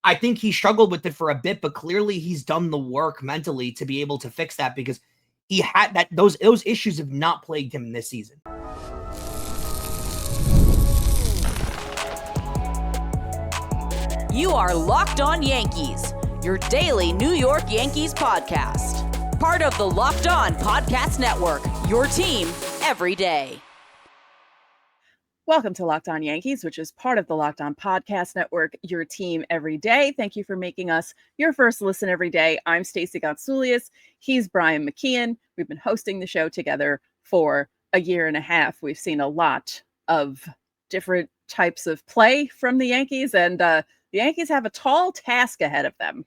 I think he struggled with it for a bit, but clearly he's done the work mentally to be able to fix that because he had that those issues have not plagued him this season. You are Locked On Yankees, your daily New York Yankees podcast. Part of the Locked On Podcast Network, your team every day. Welcome to Locked On Yankees, which is part of the Locked On Podcast Network, your team every day. Thank you for making us your first listen every day. I'm Stacey Gotsoulias. He's Brian McKeon. We've been hosting the show together for a year and a half. We've seen a lot of different types of play from the Yankees, and the Yankees have a tall task ahead of them.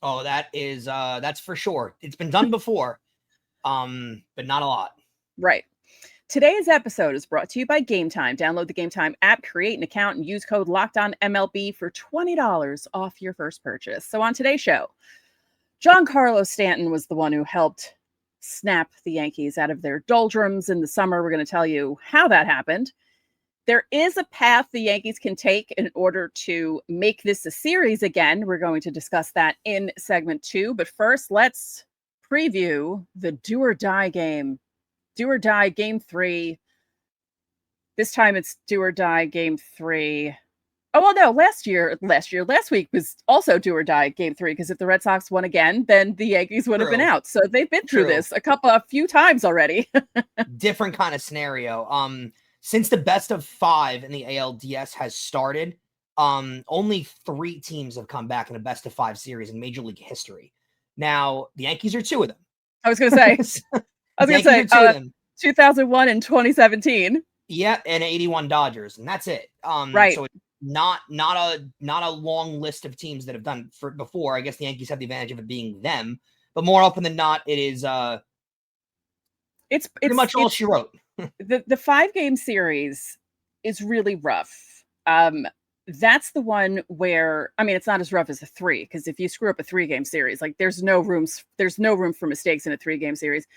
Oh, that's for sure. It's been done before, but not a lot. Right. Today's episode is brought to you by Gametime. Download the Gametime app, create an account, and use code LOCKEDONMLB for $20 off your first purchase. So on today's show, Giancarlo Stanton was the one who helped snap the Yankees out of their doldrums in the summer. We're going to tell you how that happened. There is a path the Yankees can take in order to make this a series again. We're going to discuss that in segment 2. But first, let's preview the do or die game. Do or die game 3. This time it's do or die game 3. Oh, well, no, last week was also do or die game 3, because if the Red Sox won again, then the Yankees would have been out. So they've been through this a few times already. Different kind of scenario. Since the best of 5 in the ALDS has started, only 3 teams have come back in a best of 5 series in Major League history. Now, the Yankees are 2 of them. I was going to say. 2001 and 2017. Yeah, and 81 Dodgers, and that's it. Right. So it's not a long list of teams that have done for before. I guess the Yankees have the advantage of it being them, but more often than not, it is. It's pretty much all she wrote. The 5-game series is really rough. That's the one where, I mean, it's not as rough as a 3, because if you screw up a 3-game series, like there's no room for mistakes in a 3-game series.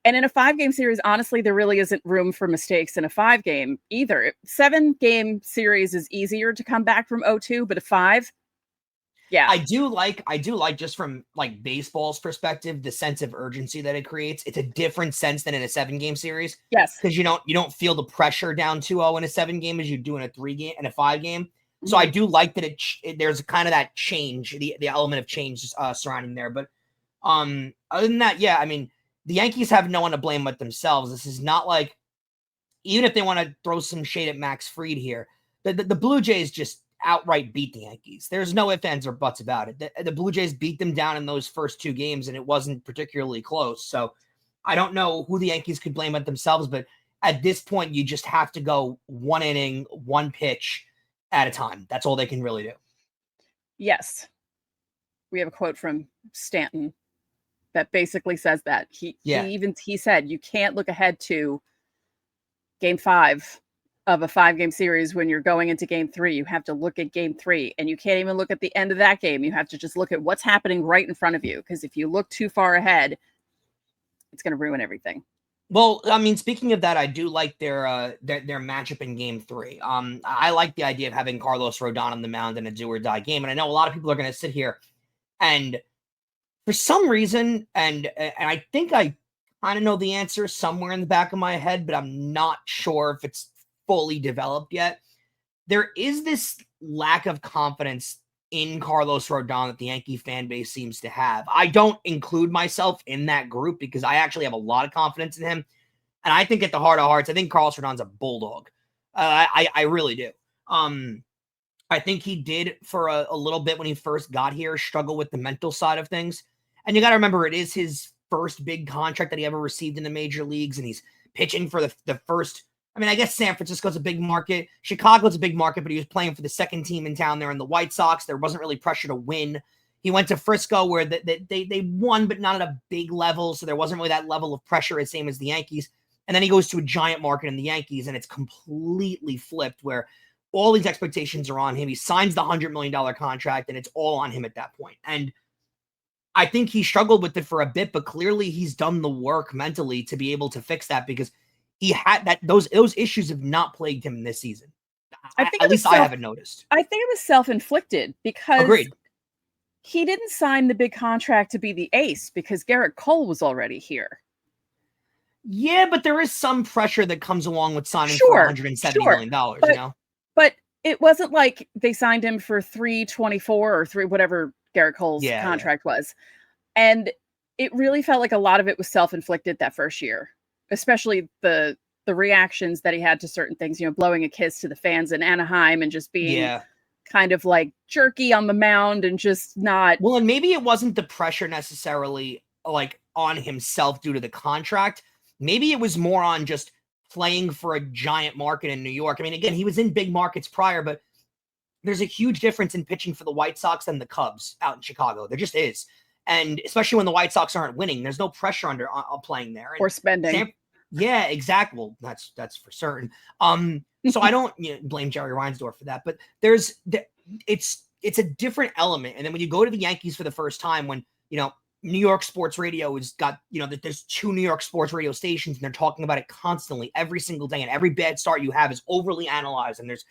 And in a 5-game series, honestly, there really isn't room for mistakes in a 5-game either. 7-game series is easier to come back from 0-2, but a 5, yeah. I do like just from like baseball's perspective, the sense of urgency that it creates. It's a different sense than in a 7-game series. Yes. Because you don't feel the pressure down 2-0 in a 7-game as you do in a 3-game and a 5-game. Mm-hmm. So I do like that there's kind of that change, the element of change surrounding there. But other than that, yeah, I mean, the Yankees have no one to blame but themselves. This is not like, even if they want to throw some shade at Max Fried here, the Blue Jays just outright beat the Yankees. There's no ifs, ands, or buts about it. The Blue Jays beat them down in those first 2 games, and it wasn't particularly close. So I don't know who the Yankees could blame but themselves, but at this point, you just have to go 1 inning, 1 pitch at a time. That's all they can really do. Yes. We have a quote from Stanton that basically says that. He said, you can't look ahead to game 5 of a 5-game series when you're going into game 3. You have to look at game 3, and you can't even look at the end of that game. You have to just look at what's happening right in front of you, because if you look too far ahead, it's going to ruin everything. Well, I mean, speaking of that, I do like their matchup in game 3. I like the idea of having Carlos Rodón on the mound in a do or die game. And I know a lot of people are going to sit here and for some reason, and I think I kind of know the answer somewhere in the back of my head, but I'm not sure if it's fully developed yet. There is this lack of confidence in Carlos Rodón that the Yankee fan base seems to have. I don't include myself in that group because I actually have a lot of confidence in him. And I think at the heart of hearts, I think Carlos Rodon's a bulldog. I really do. I think he did for a little bit when he first got here, struggle with the mental side of things. And you got to remember, it is his first big contract that he ever received in the major leagues. And he's pitching for the first, I mean, I guess San Francisco's a big market. Chicago's a big market, but he was playing for the second team in town there in the White Sox. There wasn't really pressure to win. He went to Frisco where they won, but not at a big level. So there wasn't really that level of pressure, as same as the Yankees. And then he goes to a giant market in the Yankees, and it's completely flipped where all these expectations are on him. He signs the $100 million contract, and it's all on him at that point. And I think he struggled with it for a bit, but clearly he's done the work mentally to be able to fix that, because he had that those issues have not plagued him this season. I haven't noticed. I think it was self-inflicted because Agreed. he didn't sign the big contract to be the ace because Garrett Cole was already here. Yeah, but there is some pressure that comes along with signing for $170 million, you know? But it wasn't like they signed him for $324 or whatever Garrett Cole's contract was. And it really felt like a lot of it was self-inflicted that first year, especially the reactions that he had to certain things, you know, blowing a kiss to the fans in Anaheim and just being kind of like jerky on the mound and just not. Well, and maybe it wasn't the pressure necessarily like on himself due to the contract. Maybe it was more on just playing for a giant market in New York. I mean, again, he was in big markets prior, but there's a huge difference in pitching for the White Sox and the Cubs out in Chicago. There just is. And especially when the White Sox aren't winning, there's no pressure under playing there. And or spending. Yeah, exactly. Well, that's for certain. So I don't blame Jerry Reinsdorf for that, but it's a different element. And then when you go to the Yankees for the first time, when, New York sports radio has got, that there's 2 New York sports radio stations and they're talking about it constantly every single day. And every bad start you have is overly analyzed. And there's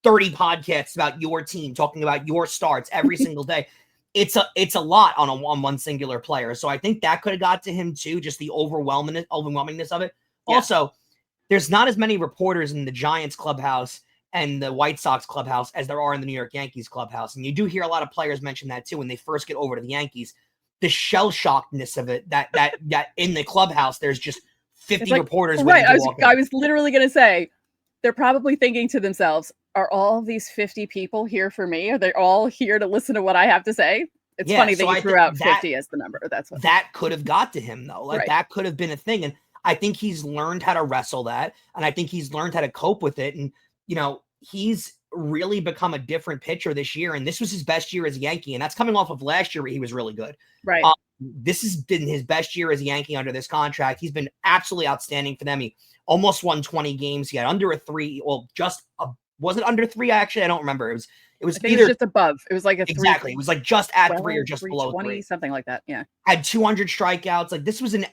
30 podcasts about your team talking about your starts every single day. It's a lot on one singular player. So I think that could have got to him too, just the overwhelmingness of it. Yeah. Also, there's not as many reporters in the Giants clubhouse and the White Sox clubhouse as there are in the New York Yankees clubhouse. And you do hear a lot of players mention that too when they first get over to the Yankees. The shell-shockedness of it, that in the clubhouse, there's just 50 reporters. Right, I was literally going to say, they're probably thinking to themselves, are all these 50 people here for me? Are they all here to listen to what I have to say? It's funny that you threw out 50 as the number. That's what that could have got to him, though. Like that could have been a thing. And I think he's learned how to wrestle that. And I think he's learned how to cope with it. And, he's really become a different pitcher this year. And this was his best year as a Yankee. And that's coming off of last year where he was really good. Right. This has been his best year as a Yankee under this contract. He's been absolutely outstanding for them. He almost won 20 games. He had under a 3. Well, was it under 3? Actually, I don't remember. It was either, it was just above. It was like a 3. Exactly. It was like just at 3 or just below 3. Something like that. Yeah. Had 200 strikeouts. Like this was an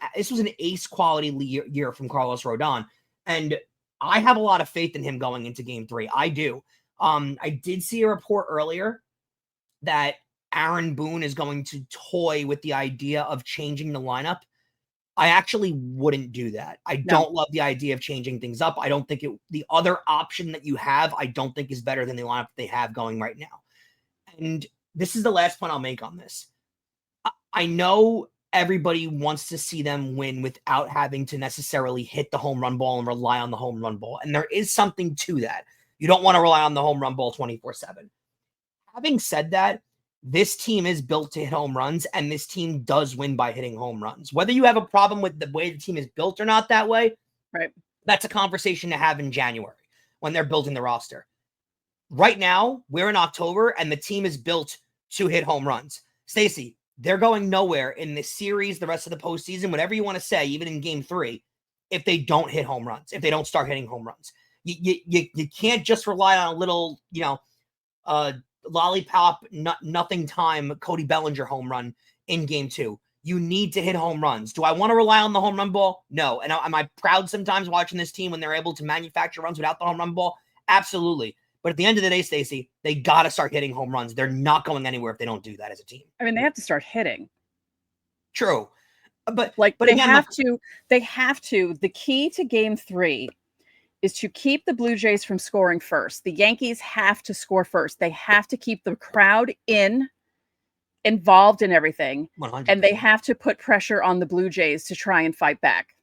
ace quality year from Carlos Rodon. And I have a lot of faith in him going into game 3. I do. I did see a report earlier that Aaron Boone is going to toy with the idea of changing the lineup. I actually wouldn't do that. I don't love the idea of changing things up. I don't think the other option that you have, I don't think is better than the lineup they have going right now. And this is the last point I'll make on this. I know everybody wants to see them win without having to necessarily hit the home run ball and rely on the home run ball. And there is something to that. You don't want to rely on the home run ball 24/7. Having said that, this team is built to hit home runs, and this team does win by hitting home runs. Whether you have a problem with the way the team is built or not that way, right? That's a conversation to have in January when they're building the roster. Right now, we're in October, and the team is built to hit home runs. Stacey, they're going nowhere in this series, the rest of the postseason, whatever you want to say, even in game 3, if they don't hit home runs, if they don't start hitting home runs. You can't just rely on a little, lollipop, nothing time Cody Bellinger home run in game 2. You need to hit home runs. Do I want to rely on the home run ball? No. And am I proud sometimes watching this team when they're able to manufacture runs without the home run ball? Absolutely. But at the end of the day, Stacey, they got to start hitting home runs. They're not going anywhere if they don't do that as a team. I mean, they have to start hitting. True. But they again, have to. The key to game 3 is to keep the Blue Jays from scoring first. The Yankees have to score first. They have to keep the crowd involved in everything. 100%. And they have to put pressure on the Blue Jays to try and fight back.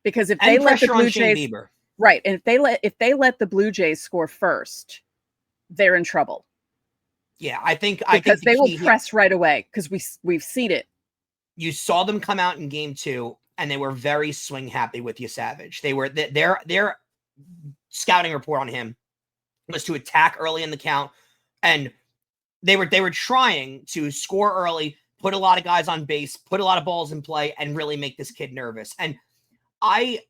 Because if they let the Blue Jays, right, and if they let the Blue Jays score first, they're in trouble. Yeah, I think they will press right away because we've seen it. You saw them come out in game 2, and they were very swing happy with you, Savage. They were their scouting report on him was to attack early in the count, and they were trying to score early, put a lot of guys on base, put a lot of balls in play, and really make this kid nervous. And I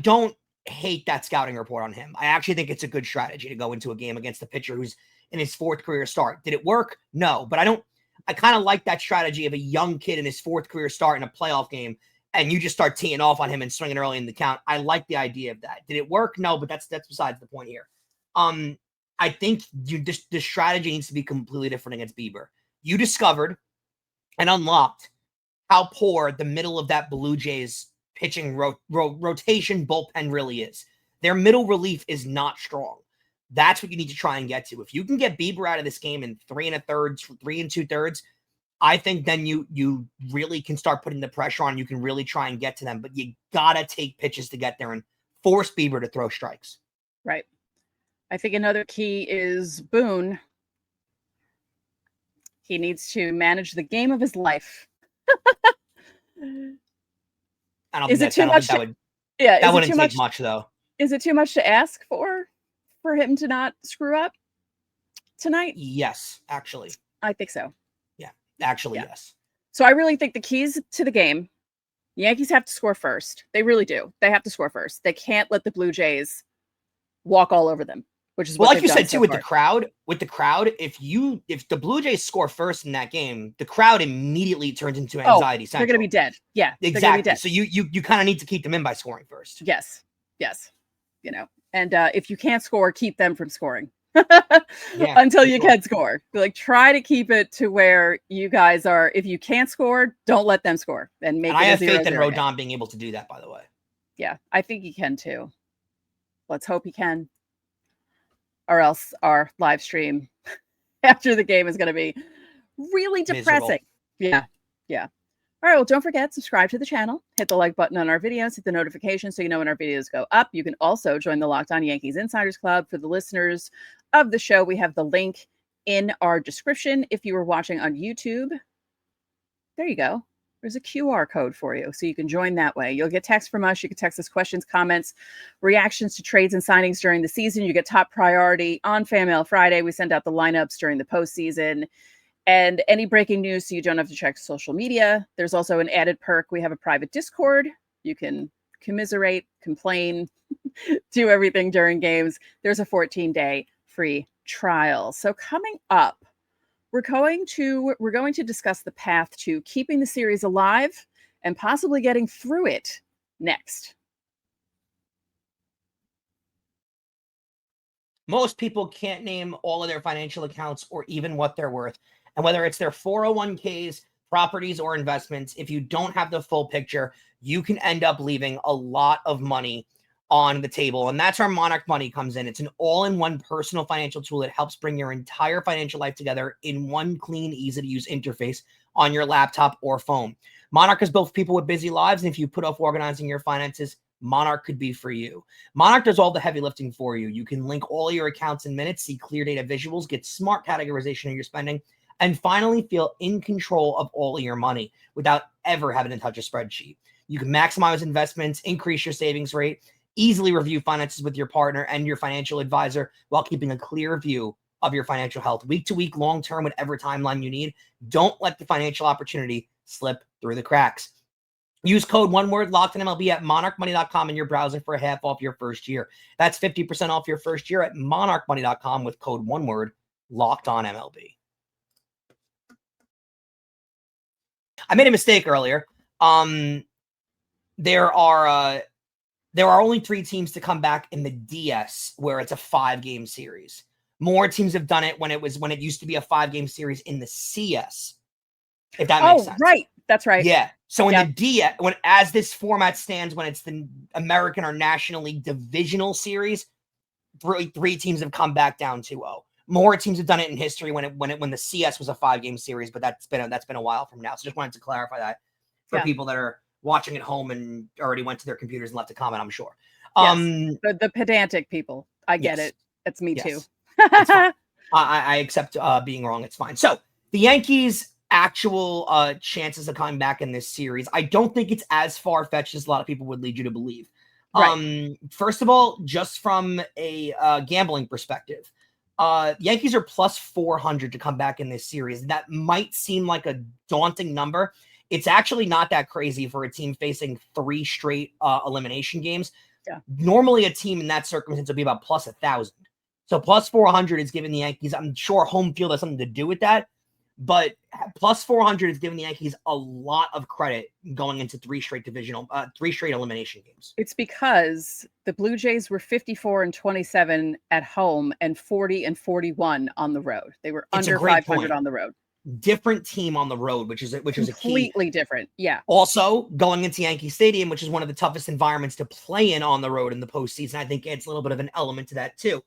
don't hate that scouting report on him. I actually think it's a good strategy to go into a game against a pitcher who's in his 4th career start. Did it work? No, but I kind of like that strategy of a young kid in his 4th career start in a playoff game, and you just start teeing off on him and swinging early in the count. I like the idea of that. Did it work? No, but that's besides the point here. I think the strategy needs to be completely different against Bieber. you discovered and unlocked how poor the middle of that Blue Jays pitching rotation bullpen really is. Their middle relief is not strong. That's what you need to try and get to. If you can get Bieber out of this game in 3 2/3, I think then you really can start putting the pressure on. You can really try and get to them, but you gotta take pitches to get there and force Bieber to throw strikes. Right. I think another key is Boone. He needs to manage the game of his life. I don't think that wouldn't take much though. Is it too much to ask for him to not screw up tonight? Yes, actually. I think so. Yeah, actually, yes. So I really think the keys to the game, the Yankees have to score first. They really do. They have to score first. They can't let the Blue Jays walk all over them, which is what like you said too, with the crowd, if the Blue Jays score first in that game, the crowd immediately turns into anxiety central. They're going to be dead. Yeah, exactly. Dead. So you kind of need to keep them in by scoring first. Yes. And if you can't score, keep them from scoring until you can score. Like, try to keep it to where you guys are. If you can't score, don't let them score and make. And I have faith in Rodón being able to do that. By the way. Yeah, I think he can too. Let's hope he can. Or else our live stream after the game is going to be really depressing. Miserable. Yeah. All right, well, don't forget, subscribe to the channel, hit the like button on our videos, hit the notification so you know when our videos go up. You can also join the Locked On Yankees Insiders Club. For the listeners of the show, we have the link in our description. If you were watching on YouTube, there you go. There's a QR code for you, so you can join that way. You'll get text from us. You can text us questions, comments, reactions to trades and signings during the season. You get top priority on Fan Mail Friday. We send out the lineups during the postseason. And any breaking news, so you don't have to check social media. There's also an added perk. We have a private Discord. You can commiserate, complain, do everything during games. There's a 14-day free trial. So coming up, we're going to discuss the path to keeping the series alive and possibly getting through it next. Most people can't name all of their financial accounts or even what they're worth. And whether it's their 401ks, properties, or investments, if you don't have the full picture, you can end up leaving a lot of money on the table. And that's where Monarch Money comes in. It's an all-in-one personal financial tool that helps bring your entire financial life together in one clean, easy-to-use interface on your laptop or phone. Monarch is built for people with busy lives, and if you put off organizing your finances, Monarch could be for you. Monarch does all the heavy lifting for you. You can link all your accounts in minutes, see clear data visuals, get smart categorization of your spending, and finally feel in control of all of your money without ever having to touch a spreadsheet. You can maximize investments, increase your savings rate, easily review finances with your partner and your financial advisor while keeping a clear view of your financial health. Week to week, long term, whatever timeline you need. Don't let the financial opportunity slip through the cracks. Use code LOCKEDONMLB at monarchmoney.com in your browser for half off your first year. That's 50% off your first year at monarchmoney.com with code LOCKEDONMLB. I made a mistake earlier. There are only 3 teams to come back in the DS where it's a 5-game series. More teams have done it when it used to be a 5-game series in the CS. If that makes sense. Right. That's right. Yeah. So in the DS, as this format stands, when it's the American or National League divisional series, 3 teams have come back down 2-0. More teams have done it in history when the CS was a 5-game series, but that's been a while from now. So just wanted to clarify that for people that are watching at home and already went to their computers and left a comment, I'm sure. Yes. The pedantic people. I get it. It's me too. I accept being wrong. It's fine. So the Yankees' actual chances of coming back in this series, I don't think it's as far-fetched as a lot of people would lead you to believe. Right. First of all, just from a gambling perspective, Yankees are plus 400 to come back in this series. That might seem like a daunting number. It's actually not that crazy for a team facing 3 straight elimination games. Yeah. Normally, a team in that circumstance would be about plus 1,000. So plus 400 is giving the Yankees, I'm sure home field has something to do with that, but plus 400 is giving the Yankees a lot of credit going into 3 straight elimination games. It's because the Blue Jays were 54-27 at home and 40-41 on the road. They were under 500 on the road. different team on the road, which is a key. Completely different. Yeah. Also, going into Yankee Stadium, which is one of the toughest environments to play in on the road in the postseason, I think adds a little bit of an element to that too.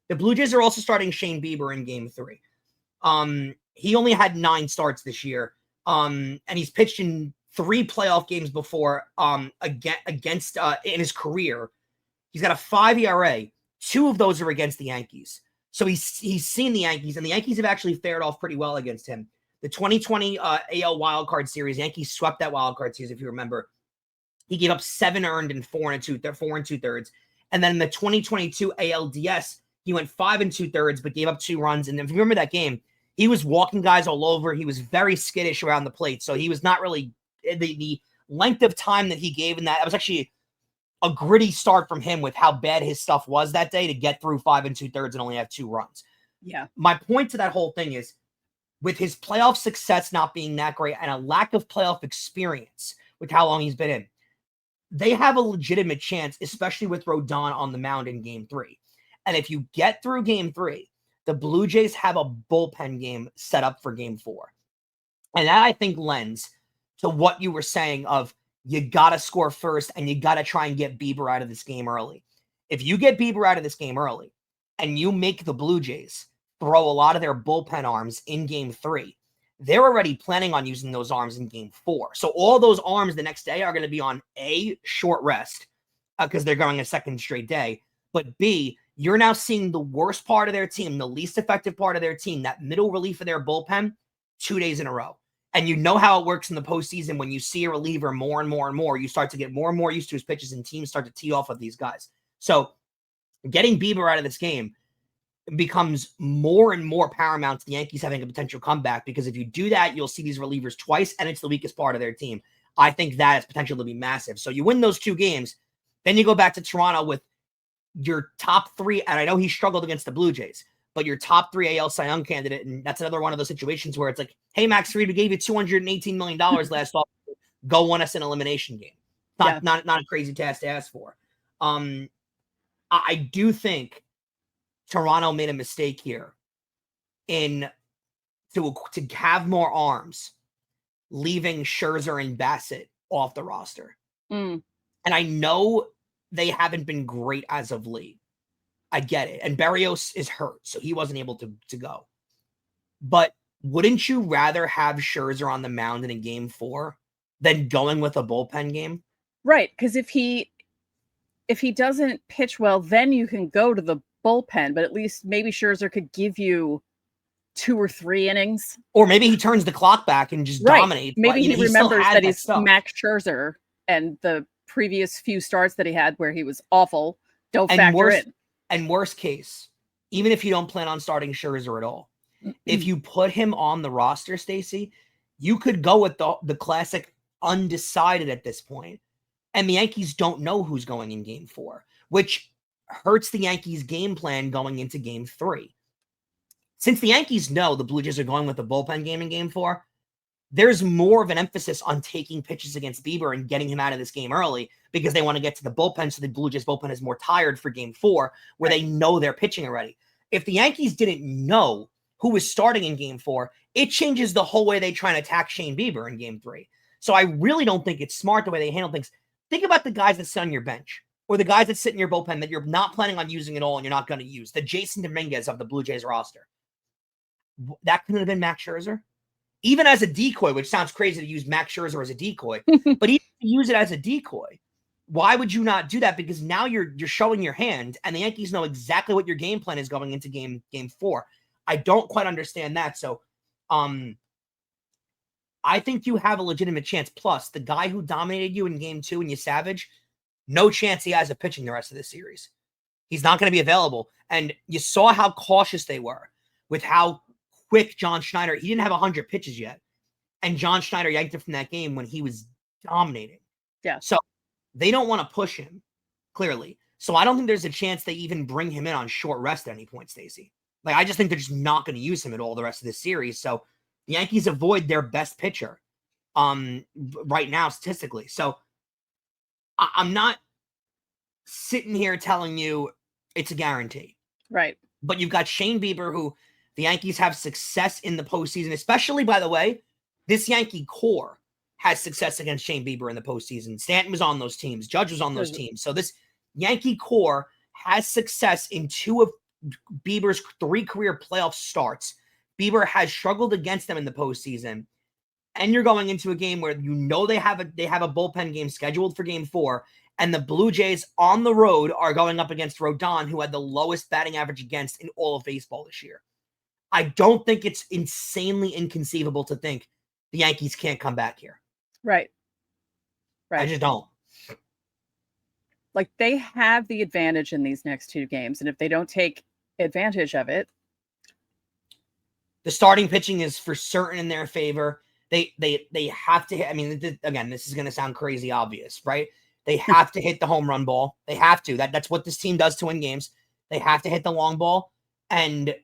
The Blue Jays are also starting Shane Bieber in Game 3. He only had 9 starts this year, and he's pitched in 3 playoff games before. Against in his career, he's got a 5 ERA. 2 of those are against the Yankees. So he's seen the Yankees, and the Yankees have actually fared off pretty well against him. The 2020 AL wildcard series, Yankees swept that wildcard series, if you remember. He gave up 7 earned and 4 2/3. And then in the 2022 ALDS, he went 5 2/3, but gave up 2 runs. And if you remember that game, he was walking guys all over. He was very skittish around the plate. So he was not really the length of time that he gave in that. It was actually a gritty start from him with how bad his stuff was that day to get through 5 2/3 and only have 2 runs. Yeah. My point to that whole thing is, with his playoff success not being that great and a lack of playoff experience with how long he's been in, they have a legitimate chance, especially with Rodon on the mound in Game 3. And if you get through Game 3, the Blue Jays have a bullpen game set up for Game 4. And that, I think, lends to what you were saying of you got to score first and you got to try and get Bieber out of this game early. If you get Bieber out of this game early and you make the Blue Jays throw a lot of their bullpen arms in Game 3, they're already planning on using those arms in Game 4. So all those arms the next day are going to be on A, short rest because they're going a second straight day, but B, you're now seeing the worst part of their team, the least effective part of their team, that middle relief of their bullpen, 2 days in a row. And you know how it works in the postseason. When you see a reliever more and more and more, you start to get more and more used to his pitches, and teams start to tee off with these guys. So getting Bieber out of this game becomes more and more paramount to the Yankees having a potential comeback, because if you do that, you'll see these relievers twice, and it's the weakest part of their team. I think that has potential to be massive. So you win those 2 games, then you go back to Toronto with your top 3, and I know he struggled against the Blue Jays, but your top 3 AL Cy Young candidate, and that's another one of those situations where it's like, hey, Max Fried, we gave you $218 million last off. Go win us an elimination game. Not a crazy task to ask for. I do think Toronto made a mistake here in to have more arms, leaving Scherzer and Bassett off the roster. And I know they haven't been great as of late. I get it. And Berrios is hurt, so he wasn't able to go. But wouldn't you rather have Scherzer on the mound in a Game 4 than going with a bullpen game? Right, because if he doesn't pitch well, then you can go to the bullpen, but at least maybe Scherzer could give you 2 or 3 innings. Or maybe he turns the clock back and just dominates. Maybe he remembers that he's Max Scherzer, and the previous few starts that he had where he was awful don't factor in. And worst case, even if you don't plan on starting Scherzer at all, if you put him on the roster, Stacey, you could go with the classic undecided at this point. And the Yankees don't know who's going in Game 4, which hurts the Yankees' game plan going into Game 3. Since the Yankees know the Blue Jays are going with the bullpen game in Game 4, there's more of an emphasis on taking pitches against Bieber and getting him out of this game early, because they want to get to the bullpen, so the Blue Jays bullpen is more tired for Game 4, where they know they're pitching already. If the Yankees didn't know who was starting in Game 4, it changes the whole way they try and attack Shane Bieber in Game 3. So I really don't think it's smart the way they handle things. Think about the guys that sit on your bench, or the guys that sit in your bullpen that you're not planning on using at all and you're not going to use. The Jason Dominguez of the Blue Jays roster. That couldn't have been Max Scherzer. Even as a decoy, which sounds crazy to use Max Scherzer as a decoy, but even if you use it as a decoy, why would you not do that? Because now you're showing your hand, and the Yankees know exactly what your game plan is going into game 4. I don't quite understand that. So I think you have a legitimate chance. Plus, the guy who dominated you in Game 2 and you savage, no chance he has of pitching the rest of this series. He's not going to be available. And you saw how cautious they were with how quick John Schneider, he didn't have 100 pitches yet. And John Schneider yanked him from that game when he was dominating. Yeah. So they don't want to push him, clearly. So I don't think there's a chance they even bring him in on short rest at any point, Stacey. Like, I just think they're just not going to use him at all the rest of this series. So the Yankees avoid their best pitcher right now statistically. So I'm not sitting here telling you it's a guarantee. Right. But you've got Shane Bieber, who The Yankees have success in the postseason, especially, by the way, this Yankee core has success against Shane Bieber in the postseason. Stanton was on those teams. Judge was on those teams. So this Yankee core has success in 2 of Bieber's 3 career playoff starts. Bieber has struggled against them in the postseason. And you're going into a game where they have a bullpen game scheduled for game 4. And the Blue Jays on the road are going up against Rodón, who had the lowest batting average against in all of baseball this year. I don't think it's insanely inconceivable to think the Yankees can't come back here. Right. I just don't. Like, they have the advantage in these next 2 games. And if they don't take advantage of it. The starting pitching is for certain in their favor. They have to hit. I mean, again, this is going to sound crazy obvious, right? They have to hit the home run ball. They have to. That's what this team does to win games. They have to hit the long ball. And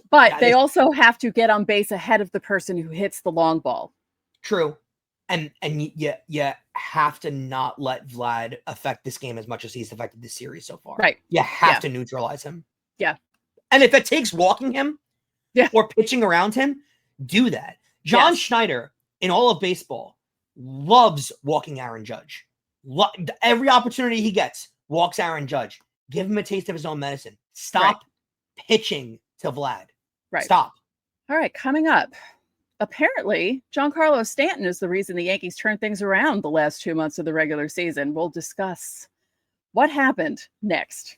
but they also have to get on base ahead of the person who hits the long ball. True. And you have to not let Vlad affect this game as much as he's affected this series so far. Right. You have to neutralize him. Yeah. And if it takes walking him or pitching around him, do that. John Schneider, in all of baseball, loves walking Aaron Judge. Every opportunity he gets, walks Aaron Judge. Give him a taste of his own medicine. Stop pitching to Vlad. Right. Stop. All right, coming up. Apparently, Giancarlo Stanton is the reason the Yankees turned things around the last 2 months of the regular season. We'll discuss what happened next.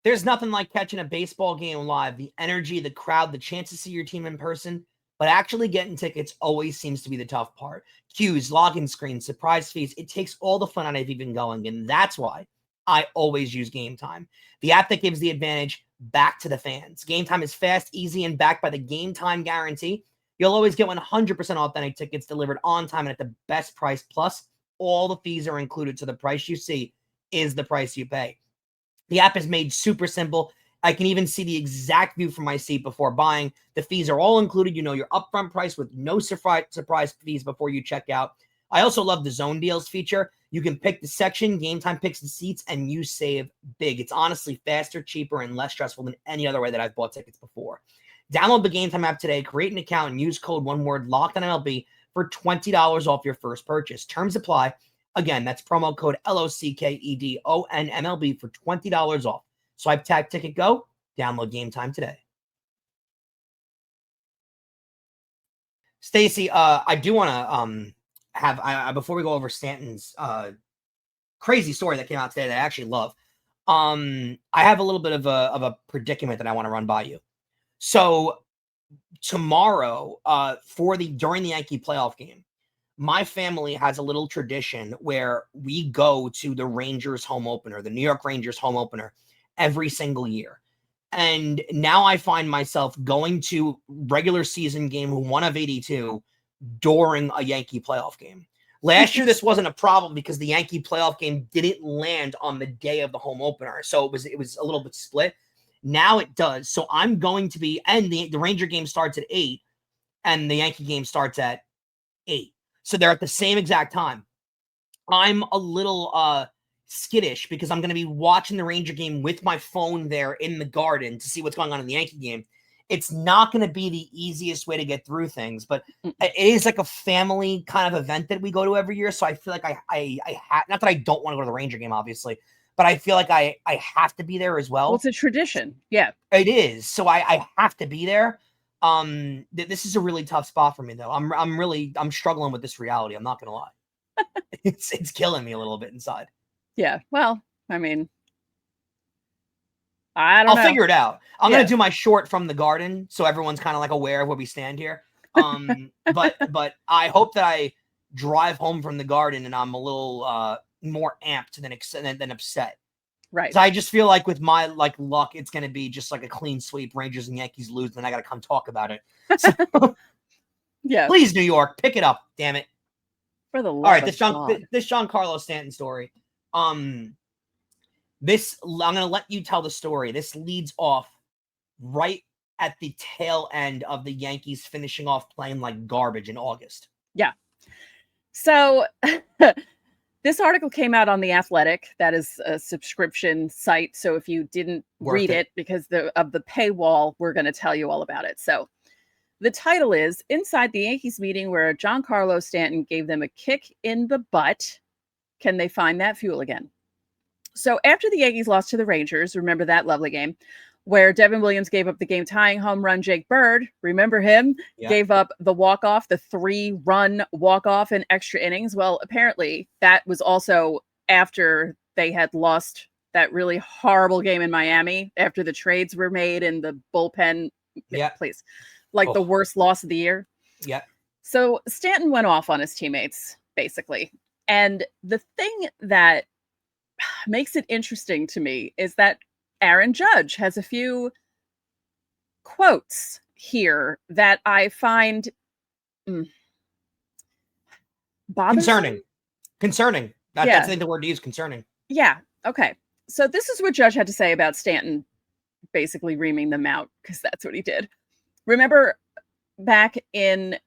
There's nothing like catching a baseball game live. The energy, the crowd, the chance to see your team in person. But actually getting tickets always seems to be the tough part. Queues, login screens, surprise fees. It takes all the fun out of even going. And that's why I always use Gametime, the app that gives the advantage back to the fans. Gametime is fast, easy, and backed by the Gametime guarantee. You'll always get 100% authentic tickets delivered on time and at the best price. Plus, all the fees are included, so the price you see is the price you pay. The app is made super simple. I can even see the exact view from my seat before buying. The fees are all included. You know your upfront price with no surprise fees before you check out. I also love the zone deals feature. You can pick the section, Gametime picks the seats, and you save big. It's honestly faster, cheaper, and less stressful than any other way that I've bought tickets before. Download the Gametime app today, create an account, and use code LOCKEDONMLB for $20 off your first purchase. Terms apply. Again, that's promo code LOCKEDONMLB for $20 off. Swipe, tag, ticket, go. Download Gametime today. Stacy, I do want to have before we go over Stanton's crazy story that came out today that I actually love. I have a little bit of a predicament that I want to run by you. So tomorrow, during the Yankee playoff game, my family has a little tradition where we go to the Rangers home opener, the New York Rangers home opener, every single year. And now I find myself going to regular season game 1 of 82 during a Yankee playoff game. Last year, this wasn't a problem because the Yankee playoff game didn't land on the day of the home opener. So it was a little bit split. Now it does. So I'm going to be, and the Ranger game starts at 8 and the Yankee game starts at 8. So they're at the same exact time. I'm a little skittish because I'm going to be watching the Ranger game with my phone there in the garden to see what's going on in the Yankee game. It's not going to be the easiest way to get through things, but it is like a family kind of event that we go to every year. So I feel like I not that I don't want to go to the Ranger game, obviously, but I feel like I have to be there as well. Well, it's a tradition. Yeah, it is. So I have to be there. This is a really tough spot for me though. I'm struggling with this reality. I'm not going to lie. It's killing me a little bit inside. Yeah. Well, I mean, I'll figure it out. I'm going to do my short from the garden so everyone's kind of like aware of where we stand here. But I hope that I drive home from the garden and I'm a little more amped than upset. Right. So I just feel like with my luck, it's going to be just like a clean sweep. Rangers and Yankees lose, and then I got to come talk about it. So, yeah. Please, New York, pick it up. Damn it. For the love all right, of this Giancarlo Stanton story. I'm going to let you tell the story. This leads off right at the tail end of the Yankees finishing off playing like garbage in August. Yeah. So This article came out on The Athletic. That is a subscription site. So if you didn't read it because of the paywall, we're going to tell you all about it. So the title is Inside the Yankees Meeting Where Giancarlo Stanton Gave Them a Kick in the Butt. Can they find that fuel again? So after the Yankees lost to the Rangers, remember that lovely game, where Devin Williams gave up the game-tying home run, Jake Bird, remember him, gave up the walk-off, the 3-run walk-off in extra innings. Well, apparently that was also after they had lost that really horrible game in Miami after the trades were made and the bullpen, please, like the worst loss of the year. Yeah. So Stanton went off on his teammates, basically. And the thing that makes it interesting to me is that Aaron Judge has a few quotes here that I find bothersome. Concerning. That's I think the word to use, concerning. Yeah. Okay. So this is what Judge had to say about Stanton basically reaming them out, because that's what he did. Remember back in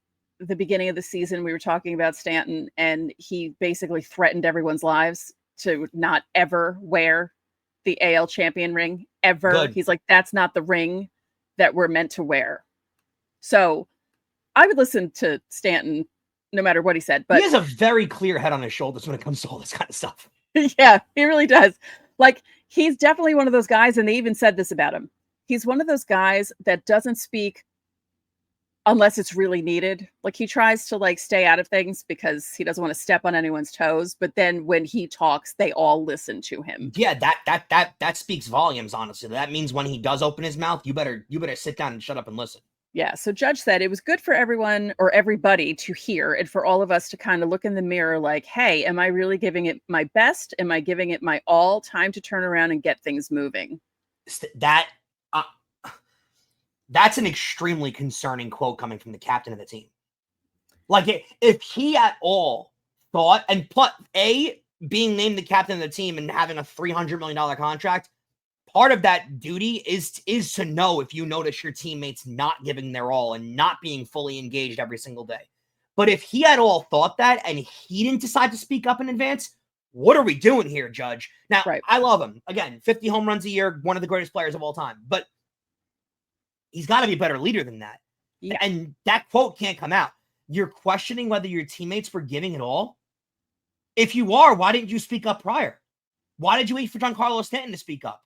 the beginning of the season, we were talking about Stanton, and he basically threatened everyone's lives to not ever wear the AL champion ring ever. Good. He's like, that's not the ring that we're meant to wear. So I would listen to Stanton no matter what he said. But he has a very clear head on his shoulders when it comes to all this kind of stuff. Yeah, he really does. Like, he's definitely one of those guys, and they even said this about him. He's one of those guys that doesn't speak unless it's really needed. Like, he tries to like stay out of things because he doesn't want to step on anyone's toes. But then when he talks, they all listen to him. Yeah, that speaks volumes, honestly. That means when he does open his mouth, you better sit down and shut up and listen. Yeah. So Judge said it was good for everyone or everybody to hear, and for all of us to kind of look in the mirror like, hey, am I really giving it my best? Am I giving it my all? Time to turn around and get things moving. That's an extremely concerning quote coming from the captain of the team. Like, if he at all thought, and plus, being named the captain of the team and having a $300 million contract, part of that duty is to know if you notice your teammates not giving their all and not being fully engaged every single day. But if he at all thought that and he didn't decide to speak up in advance, what are we doing here, Judge? Now, I love him. Again, 50 home runs a year, one of the greatest players of all time. But he's got to be a better leader than that. Yeah. And that quote can't come out. You're questioning whether your teammates were giving it all? If you are, why didn't you speak up prior? Why did you wait for Giancarlo Stanton to speak up?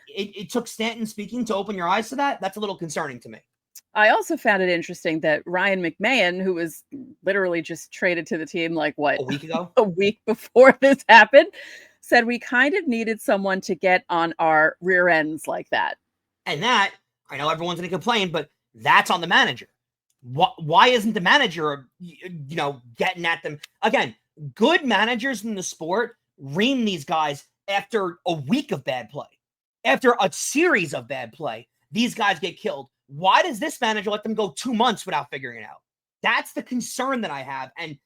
It took Stanton speaking to open your eyes to that? That's a little concerning to me. I also found it interesting that Ryan McMahon, who was literally just traded to the team like what? A week ago? A week before this happened, said we kind of needed someone to get on our rear ends like that. And that, I know everyone's going to complain, but that's on the manager. Why isn't the manager, getting at them? Again, good managers in the sport ream these guys after a week of bad play. After a series of bad play, these guys get killed. Why does this manager let them go 2 months without figuring it out? That's the concern that I have. And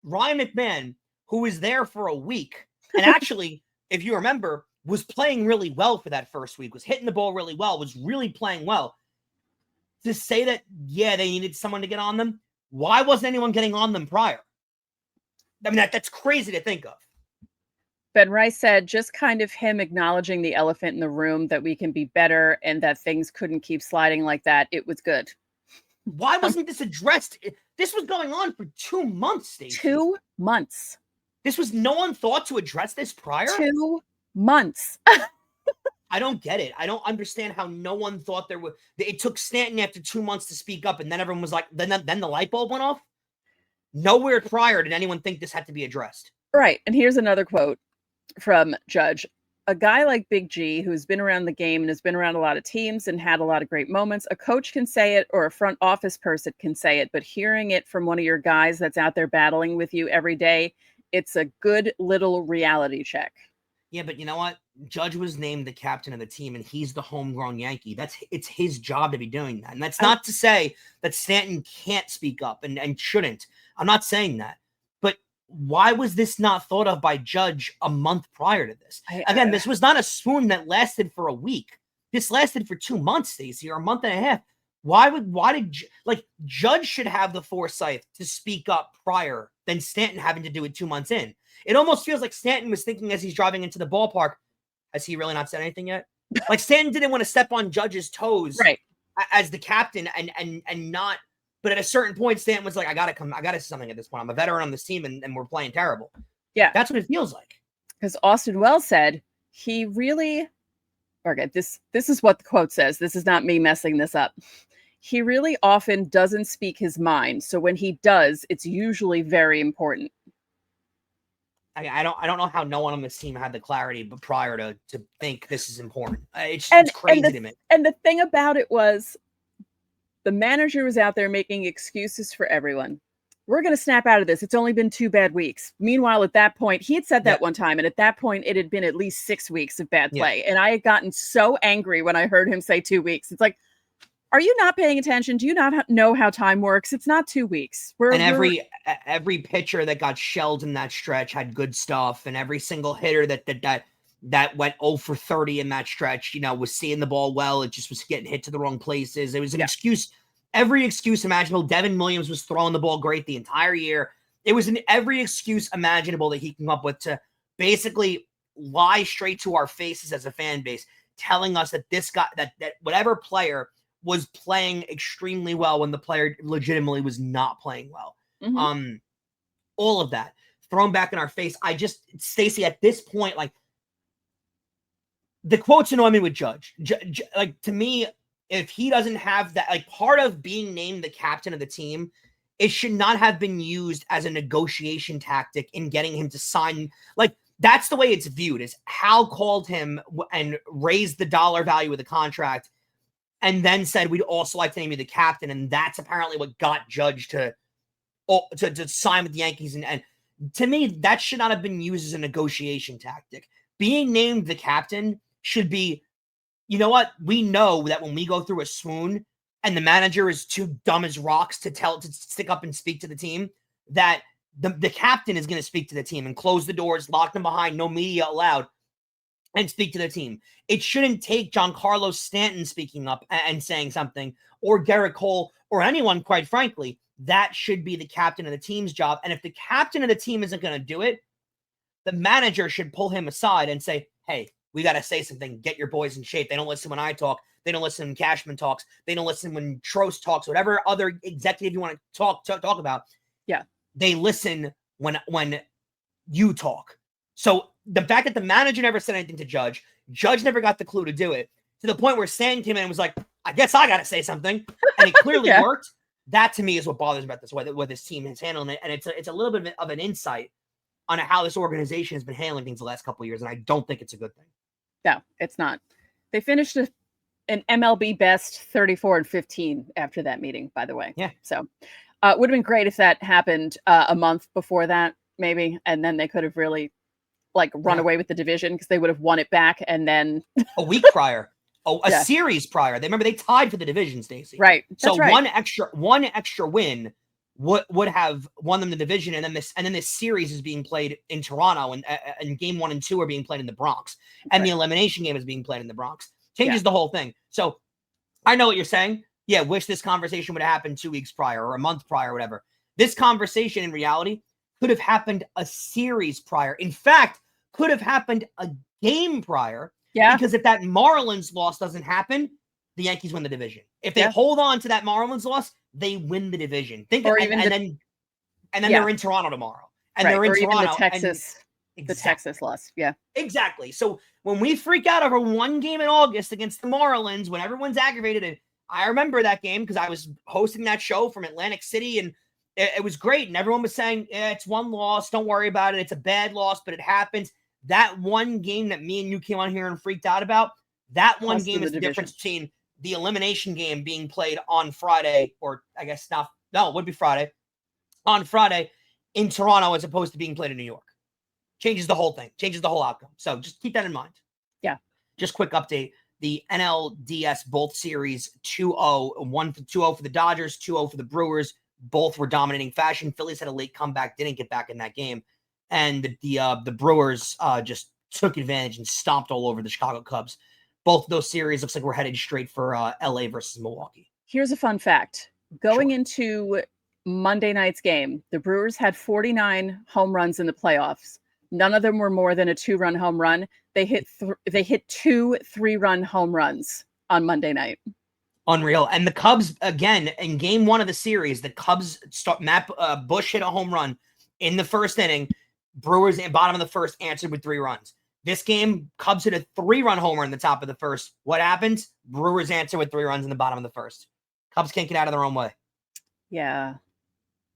Ryan McMahon, who was there for a week, and actually, if you remember, was playing really well for that first week, was hitting the ball really well, was really playing well. To say that, they needed someone to get on them, why wasn't anyone getting on them prior? I mean, that's crazy to think of. Ben Rice said just kind of him acknowledging the elephant in the room, that we can be better and that things couldn't keep sliding like that. It was good. Why wasn't this addressed? This was going on for 2 months, Stacey. 2 months. This was no one thought to address this prior? 2 months. I don't get it. I don't understand how no one thought there would. It took Stanton after 2 months to speak up, and then everyone was like, then the light bulb went off? Nowhere prior did anyone think this had to be addressed. Right. And here's another quote from Judge. A guy like Big G, who's been around the game and has been around a lot of teams and had a lot of great moments, a coach can say it or a front office person can say it, but hearing it from one of your guys that's out there battling with you every day, it's a good little reality check. Yeah, but you know what? Judge was named the captain of the team, and he's the homegrown Yankee. It's his job to be doing that. And that's not to say that Stanton can't speak up and shouldn't. I'm not saying that. But why was this not thought of by Judge a month prior to this? Again, this was not a swoon that lasted for a week. This lasted for 2 months, Stacey, or a month and a half. why did Judge should have the foresight to speak up prior than Stanton having to do it 2 months in. It almost feels like Stanton was thinking as he's driving into the ballpark, has he really not said anything yet? Like Stanton didn't want to step on Judge's toes as the captain and not, but at a certain point, Stanton was like, I gotta say something at this point. I'm a veteran on this team and we're playing terrible. Yeah. That's what it feels like. Because Austin Wells said he really, okay, this is what the quote says. This is not me messing this up. He really often doesn't speak his mind. So when he does, it's usually very important. I don't know how no one on this team had the clarity, but prior to think this is important. It's crazy to me. And the thing about it was the manager was out there making excuses for everyone. We're going to snap out of this. It's only been 2 bad weeks. Meanwhile, at that point, he had said that one time. And at that point, it had been at least 6 weeks of bad play. And I had gotten so angry when I heard him say 2 weeks. It's like, are you not paying attention? Do you not know how time works? It's not 2 weeks. Every pitcher that got shelled in that stretch had good stuff. And every single hitter that went 0 for 30 in that stretch, was seeing the ball well. It just was getting hit to the wrong places. It was an excuse. Every excuse imaginable. Devin Williams was throwing the ball great the entire year. It was every excuse imaginable that he came up with to basically lie straight to our faces as a fan base, telling us that this guy, that whatever player was playing extremely well when the player legitimately was not playing well. Mm-hmm. All of that thrown back in our face. Stacey, at this point, like the quotes annoy me with Judge. Like to me, if he doesn't have that, like part of being named the captain of the team, it should not have been used as a negotiation tactic in getting him to sign. Like that's the way it's viewed, is Hal called him and raised the dollar value of the contract and then said, we'd also like to name you the captain. And that's apparently what got Judge to sign with the Yankees. And to me, that should not have been used as a negotiation tactic. Being named the captain should be, you know what? We know that when we go through a swoon and the manager is too dumb as rocks to stick up and speak to the team, that the captain is going to speak to the team and close the doors, lock them behind, no media allowed, and speak to the team. It shouldn't take Giancarlo Stanton speaking up and saying something, or Garrett Cole, or anyone, quite frankly. That should be the captain of the team's job. And if the captain of the team isn't going to do it, the manager should pull him aside and say, hey, we got to say something. Get your boys in shape. They don't listen when I talk. They don't listen when Cashman talks. They don't listen when Trost talks. Whatever other executive you want to talk about. Yeah. They listen when you talk. So the fact that the manager never said anything to Judge never got the clue to do it, to the point where Stan came in and was like, I guess I got to say something. And it clearly worked. That to me is what bothers me about this, way this team is handling it. And it's a little bit of an insight on how this organization has been handling things the last couple of years. And I don't think it's a good thing. No, it's not. They finished an MLB best 34-15 after that meeting, by the way. Yeah. So it would have been great if that happened a month before that, maybe. And then they could have really run away with the division, because they would have won it back. And then a week prior, a series prior, they tied for the division, Stacey. Right. So one extra win would have won them the division, and then this series is being played in Toronto, and game 1 and 2 are being played in the Bronx, and the elimination game is being played in the Bronx. Changes the whole thing. So I know what you're saying. Yeah, wish this conversation would have happened 2 weeks prior or a month prior or whatever. This conversation in reality could have happened a series prior. In fact, could have happened a game prior. Yeah. Because if that Marlins loss doesn't happen, the Yankees win the division. If they hold on to that Marlins loss, they win the division. Then they're in Toronto tomorrow. And they're in Toronto. The Texas loss. Yeah. Exactly. So when we freak out over one game in August against the Marlins, when everyone's aggravated, and I remember that game because I was hosting that show from Atlantic City, and it was great. And everyone was saying, it's one loss. Don't worry about it. It's a bad loss, but it happens. That one game that me and you came on here and freaked out about, that one game is the difference between the elimination game being played on Friday, or I guess it would be Friday, on Friday in Toronto as opposed to being played in New York. Changes the whole thing, changes the whole outcome. So just keep that in mind. Yeah. Just quick update. The NLDS both series 2-0, 2-0 for the Dodgers, 2-0 for the Brewers. Both were dominating fashion. Phillies had a late comeback, didn't get back in that game. And the Brewers just took advantage and stomped all over the Chicago Cubs. Both of those series looks like we're headed straight for LA versus Milwaukee. Here's a fun fact. Going Sure. into Monday night's game, the Brewers had 49 home runs in the playoffs. None of them were more than a 2-run home run. They hit 2 3-run home runs on Monday night. Unreal. And the Cubs, again, in game 1 of the series, the Cubs Matt Bush hit a home run in the first inning. Brewers in bottom of the first answered with 3 runs. This game, Cubs hit a 3-run homer in the top of the first. What happens? Brewers answer with 3 runs in the bottom of the first. Cubs can't get out of their own way. Yeah.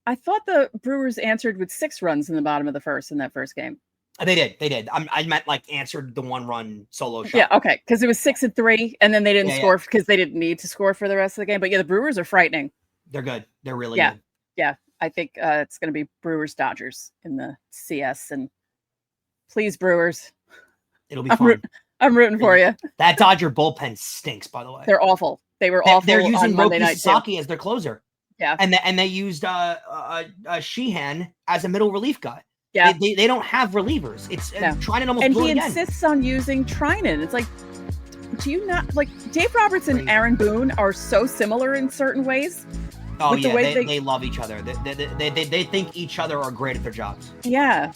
I thought the Brewers answered with 6 runs in the bottom of the first in that first game. They did. I meant like answered the 1-run solo shot. Yeah, okay. Because it was 6-3, and then they didn't score because they didn't need to score for the rest of the game. But yeah, the Brewers are frightening. They're good. They're really good. Yeah. I think it's going to be Brewers-Dodgers in the CS. And please, Brewers. It'll be fun. I'm rooting for you. That Dodger bullpen stinks, by the way. They're awful. They were awful. They're using on Monday night Sasaki as their closer. Yeah. And they used Sheehan as a middle relief guy. Yeah. They don't have relievers. It's Trinan almost and blew he it again. insists on using Trinan. It's like, do you not like Dave Roberts and Aaron Boone are so similar in certain ways? Oh yeah, they love each other. They think each other are great at their jobs. Yeah.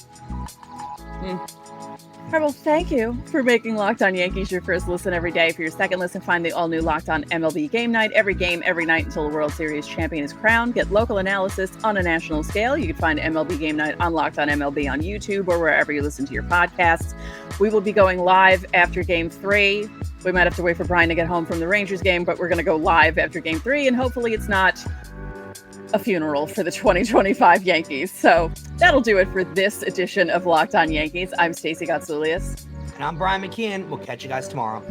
All right, well, thank you for making Locked On Yankees your first listen every day. For your second listen, find the all-new Locked On MLB Game Night. Every game, every night until the World Series champion is crowned. Get local analysis on a national scale. You can find MLB Game Night on Locked On MLB on YouTube or wherever you listen to your podcasts. We will be going live after Game 3. We might have to wait for Brian to get home from the Rangers game, but we're going to go live after Game 3, and hopefully it's not a funeral for the 2025 Yankees. So that'll do it for this edition of Locked On Yankees. I'm Stacey Gotsoulias. And I'm Brian McKeon. We'll catch you guys tomorrow.